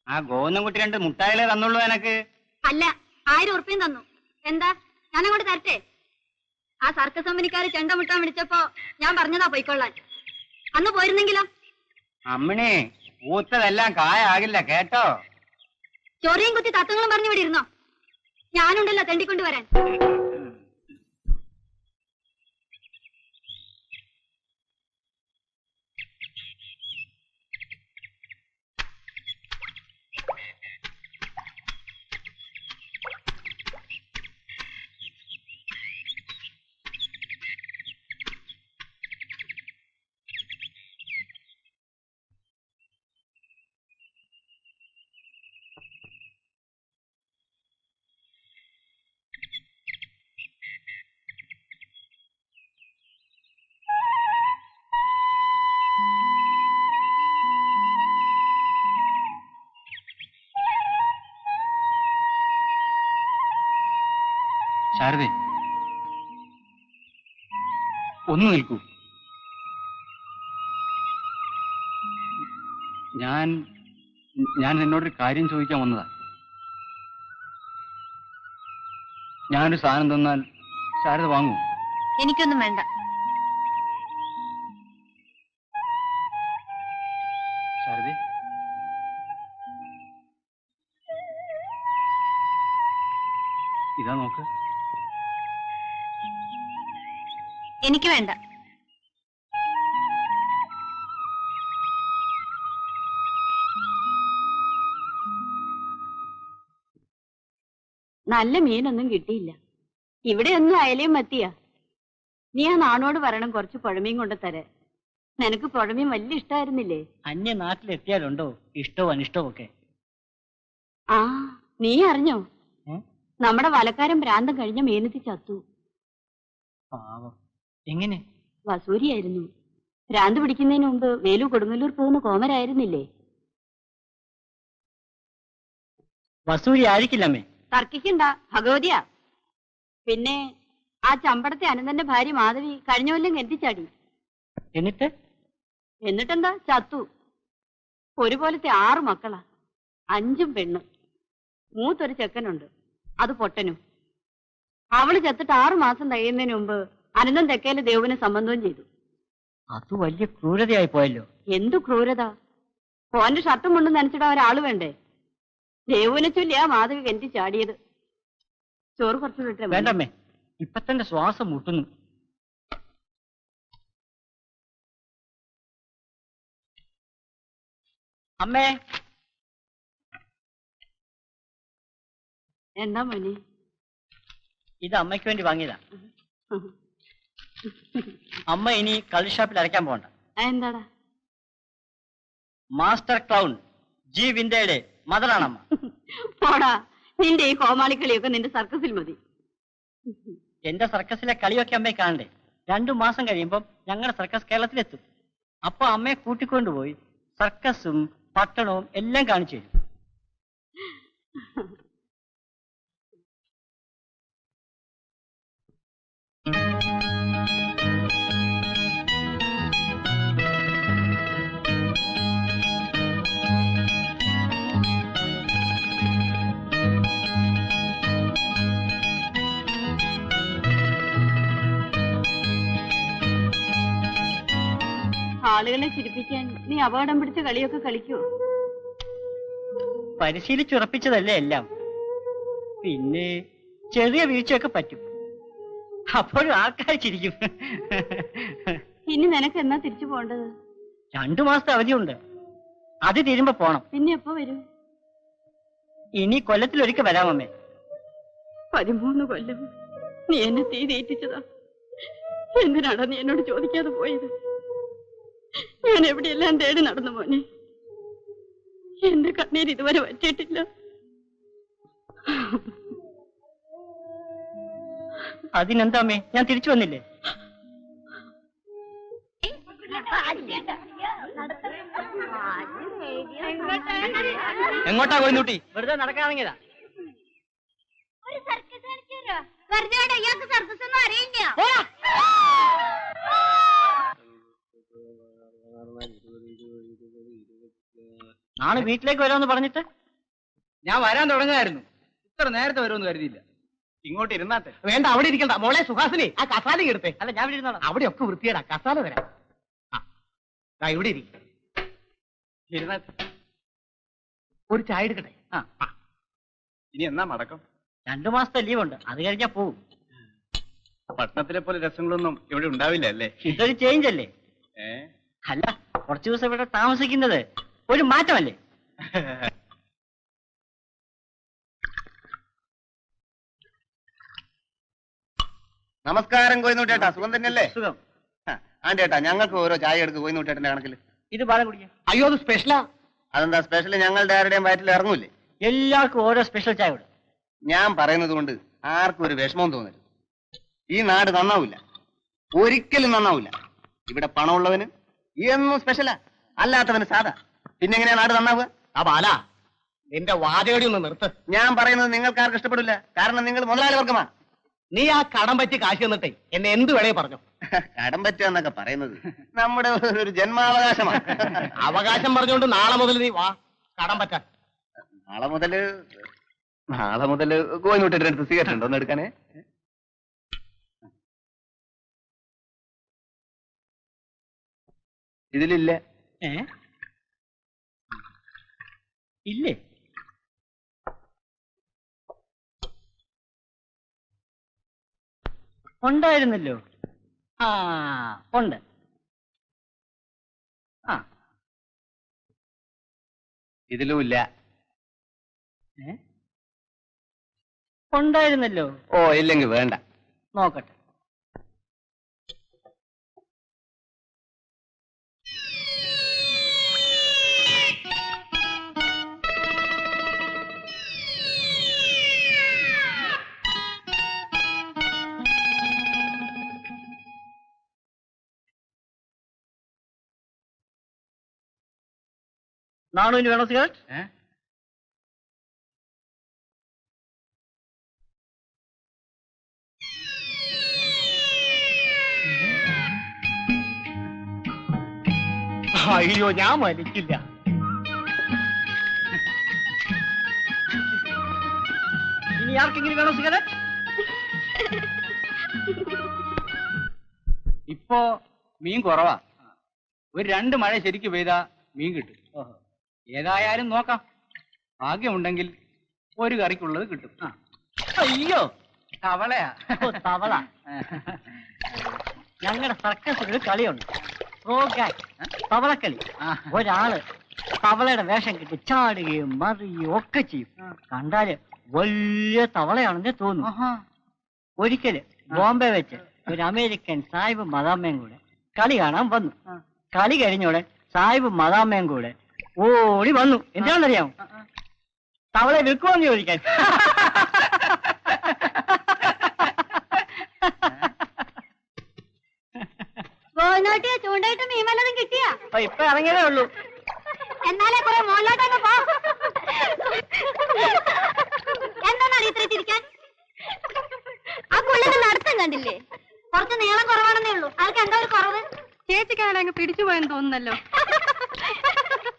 ആ ഗോവിന്ദൻകുട്ടി 2 മുട്ടായിലേ തന്നുള്ളൂ എനക്ക്. അല്ല, 1000 ഉറുപ്പിയും തന്നു. എന്താ, ഞാൻ അങ്ങോട്ട് തരട്ടെ? ആ സർക്കസ് കമ്പനിക്കാര് ചെണ്ട മുട്ടാൻ വിളിച്ചപ്പോ ഞാൻ പറഞ്ഞതാ പോയിക്കൊള്ളാൻ. അന്ന് പോയിരുന്നെങ്കിലോ? അമ്മണി, ഊത്തതെല്ലാം കായാകില്ല കേട്ടോ. ചൊറിയും കുത്തി തത്വങ്ങളും പറഞ്ഞു ഇവിടെ ഇരുന്നോ. ഞാനുണ്ടല്ലോ തെണ്ടിക്കൊണ്ട് വരാൻ. ശാരദേ, ഒന്ന് നിൽക്കൂ. ഞാൻ എന്നോടൊരു കാര്യം ചോദിക്കാൻ വന്നതാ. ഞാനൊരു സാധനം തന്നാൽ ശാരദ വാങ്ങൂ? എനിക്കൊന്നും വേണ്ട. ശാരദേ, ഇതാ നോക്ക്. എനിക്ക് വേണ്ട. നല്ല മീനൊന്നും കിട്ടിയില്ല. ഇവിടെ ഒന്നും അയലയും മത്തിയാ. നീ ആ നാണോട് പറയണം കുറച്ച് പുഴമീൻ കൊണ്ട് തരാൻ. നിനക്ക് പുഴമീൻ വലിയ ഇഷ്ടമായിരുന്നില്ലേ? അന്യ നാട്ടിലെത്തിയാലുണ്ടോ ഇഷ്ടവും അനിഷ്ടവും ഒക്കെ. ആ, നീ അറിഞ്ഞോ? നമ്മുടെ വലക്കാരൻ ഭ്രാന്തം കഴിഞ്ഞ മീനത്തി ചത്തു. പാവം. എങ്ങനെ? വസൂരിയായിരുന്നു. ഭ്രാന്ത് പിടിക്കുന്നതിന് മുമ്പ് വേലു കൊടുങ്ങല്ലൂർ പോകുന്ന കോമരായിരുന്നില്ലേ? വസൂരി ആയിരിക്കില്ലമ്മേ. തർക്കിക്കണ്ട, ഭഗവതിയാ. പിന്നെ ആ ചമ്പടത്തെ അനന്തന്റെ ഭാര്യ മാധവി കഴിഞ്ഞ കൊല്ലം കെട്ടിച്ചാടി. എന്നിട്ടെന്താ, ചത്തു. ഒരുപോലത്തെ 6 മക്കളാ, 5 പെണ്ണ്. മൂത്തൊരു ചെക്കനുണ്ട്, അത് പൊട്ടനും. അവള് ചത്തിട്ട് 6 മാസം കഴിയുന്നതിന് മുമ്പ് അനന്തൻ തെക്കേല് ദേവുവിനെ സംബന്ധവും ചെയ്തു. അത് വലിയ ക്രൂരതയായി പോയല്ലോ. എന്തു ക്രൂരത! ഓന്റെ ഷർട്ടും മുണ്ടും നനച്ചിടാൻ ഒരാള് വേണ്ടേ? ദേവുവിനെ ചൊല്ലിയാ മാധവി കെട്ടി ചാടിയത്. ചോറ് കുറച്ച് വിട്ടേ. വേണ്ടമ്മേ, ഇപ്പൊ തന്നെ ശ്വാസം മുട്ടുന്നു. അമ്മേ. എന്താ മോനെ? ഇത് അമ്മയ്ക്ക് വേണ്ടി വാങ്ങിയതാ. അമ്മ ഇനി കള്ള് ഷാപ്പിൽ അരയ്ക്കാൻ പോകണ്ട. എന്താടാ? മാസ്റ്റർ ക്ലൗൺ ജി വിന്ദയുടെ മദറാണമ്മ. പോടാ, നിന്റെ ഈ കോമാളിക്കളിയൊക്കെ നിന്റെ സർക്കസിൽ മതി. എന്റെ സർക്കസിലെ കളിയൊക്കെ അമ്മയെ കാണണ്ടേ? 2 മാസം കഴിയുമ്പം ഞങ്ങളുടെ സർക്കസ് കേരളത്തിലെത്തും. അപ്പൊ അമ്മയെ കൂട്ടിക്കൊണ്ടുപോയി സർക്കസും പട്ടണവും എല്ലാം കാണിച്ചു തരും. ആളുകളെ ചിരിപ്പിക്കാൻ നീ അപകടം പിടിച്ച കളിയൊക്കെ കളിക്കൂ? പരിശീലിച്ചുറപ്പിച്ചതല്ലേ എല്ലാം. പിന്നെ ചെറിയ വീഴ്ചയൊക്കെ പറ്റും. അപ്പോഴും ആൾക്കാർ ചിരിക്കും. ഇനി നിനക്ക് എന്നാ തിരിച്ചു പോണ്ടത്? 2 മാസത്തെ അവധിയുണ്ട്. അത് തീരുമ്പോ പോണം. പിന്നെ എപ്പോ വരും? ഇനി കൊല്ലത്തിലൊരിക്കൽ വരാമമ്മേ. 13 കൊല്ലം നീ എന്നെ തീ തീറ്റിച്ചതാ. എന്തിനാടാ നീ എന്നോട് ചോദിക്കാതെ പോയത്? ഞാൻ എവിടെയെല്ലാം തേടി നടന്നു മോനെ. എന്റെ കണ്ണീര് ഇതുവരെ വറ്റിയിട്ടില്ല. അതിനെന്താമ്മേ, ഞാൻ തിരിച്ചു വന്നില്ലേ? എങ്ങോട്ടാ കോയിന്നൂട്ടി? വെറുതെ നടക്കാണെങ്കിലാ. ആള് വീട്ടിലേക്ക് വരുമെന്ന് പറഞ്ഞിട്ട് ഞാൻ വരാൻ തുടങ്ങായിരുന്നു. ഇത്ര നേരത്തെ വരുമെന്ന് കരുതിയില്ല. ഇങ്ങോട്ട് ഇരുന്നാട്ടെ. വേണ്ട, അവിടെ ഇരിക്കണ്ട. മോളെ സുഹാസിനി, ആ കസാല എടുത്തേ. അല്ല, ഞാൻ ഇവിടെ ഇരുന്നോളാം. അവിടെയൊക്കെ വൃത്തിയേടാ. കസാല തരാം. ആ ഇവിടെ ഇരിക്കും. ഇരുന്നാട്ടെ. ഒരു ചായ എടുക്കട്ടെ. ഇനി എന്നാ മടക്കം? 2 മാസത്തെ ലീവ് ഉണ്ട്, അത് കഴിഞ്ഞാ പോവും. പട്ടണത്തിലെ പോലെ രസങ്ങളൊന്നും ഇവിടെ ഉണ്ടാവില്ല അല്ലേ? ഇതൊരു ചേഞ്ച് അല്ലേ? അല്ല, കുറച്ചു ദിവസം ഇവിടെ താമസിക്കുന്നത് ഒരു മാറ്റമല്ലേ? നമസ്കാരം കോയിന്നൂട്ടേട്ടാ, സുഖം തന്നെയല്ലേ? സുഖം. ആന്റേട്ടാ, ഞങ്ങൾക്ക് ഓരോ ചായ എടുക്കും കോയിന്നൂട്ടേട്ടന്റെ കണക്കിൽ. ഇത് പാലം കുടിക്കാം. അയ്യോ, അത് സ്പെഷ്യലാ. അതെന്താ സ്പെഷ്യൽ? ഞങ്ങളുടെ ആരുടെയും വയറ്റിൽ ഇറങ്ങൂലേ? എല്ലാവർക്കും ഓരോ സ്പെഷ്യൽ ചായ കൊടുക്കും. ഞാൻ പറയുന്നത് കൊണ്ട് ആർക്കും ഒരു വിഷമം തോന്നരുത്. ഈ നാട് നന്നാവില്ല, ഒരിക്കലും നന്നാവില്ല. ഇവിടെ പണമുള്ളവന് എന്നും സ്പെഷ്യലാ, അല്ലാത്തവന് സാധാ. പിന്നെ എങ്ങനെയാ നാട് നന്നാവുക? ആ ബാല, നിന്റെ വാചകടി ഒന്ന് നിർത്ത്. ഞാൻ പറയുന്നത് നിങ്ങൾക്ക് ആർക്കും ഇഷ്ടപ്പെടില്ല. കാരണം നിങ്ങൾ മുതലാളി വർഗമാ. നീ ആ കടം പറ്റി കാശ് തന്നിട്ടേ എന്നെ എന്ത് വേണേ പറഞ്ഞു. കടം പറ്റുക എന്നൊക്കെ പറയുന്നത് നമ്മുടെ ഒരു ജന്മാവകാശമാണ്. അവകാശം പറഞ്ഞുകൊണ്ട് നാളെ മുതൽ നീ വാ കടം പറ്റാൻ. നാളെ മുതല് കോയിന്നൂട്ടേട്ടൻ്റെ അടുത്ത് സിഗരറ്റ് ഉണ്ടോ ഒന്ന് എടുക്കാനേ? ഇതിലില്ല. ഇല്ലേ? ഉണ്ടായിരുന്നല്ലോ. ആ, ഉണ്ട്. ആ, ഇതിലും ഇല്ല. ഉണ്ടായിരുന്നല്ലോ. ഓ, ഇല്ലെങ്കിൽ വേണ്ട. നോക്കട്ടെ. നാണുവിന് വേണോ സിഗരറ്റ്? അയ്യോ, ഞാൻ വലിക്കില്ല. ഇനി ആർക്കെങ്കിലും വേണോ സിഗരറ്റ്? ഇപ്പോ മീൻ കുറവാ. ഒരു 2 മഴ ശരിക്ക് പെയ്താ മീൻ കിട്ടും. ഏതായാലും നോക്കാം. ഭാഗ്യമുണ്ടെങ്കിൽ ഒരു കറിക്കുള്ളത് കിട്ടും. അയ്യോ, തവളയാ. തവള. ഞങ്ങളുടെ സർക്കസിൽ ഒരു കളിയുണ്ട്, തവളക്കളി. ഒരാള് തവളയുടെ വേഷം കിട്ടി ചാടുകയും മറിയുകയും ഒക്കെ ചെയ്യും. കണ്ടാല് വലിയ തവളയാണെന്ന് തോന്നും. ഒരിക്കല് ബോംബെ വെച്ച് ഒരു അമേരിക്കൻ സാഹിബ് മദാമ്മയും കൂടെ കളി കാണാൻ വന്നു. കളി കഴിഞ്ഞോടെ സാഹിബ് മദാമ്മയും കൂടെ ഓടി വന്നു. എന്താണെന്നറിയാമോ? തവളെ വിൽക്കുമെന്ന് ചോദിക്കാൻ. ചൂണ്ടായിട്ട് മീൻ വല്ലതും കിട്ടിയാ? ഇപ്പൊ ഇറങ്ങിയതേ ഉള്ളൂ. എന്നാലേ കുറെ മോളിലോട്ടങ്ങ് പോ. എന്താണ് ഇത്ര തിരിക്കാൻ? ആ പുള്ളിയുടെ നടത്തം കണ്ടില്ലേ? കുറച്ച് നീളം കുറവാണെന്നേ ഉള്ളൂ. അതൊക്കെ എന്താ ഒരു കുറവ്? ചേച്ചിക്കാണ് അങ്ങ് പിടിച്ചു പോയെന്ന് തോന്നുന്നല്ലോ.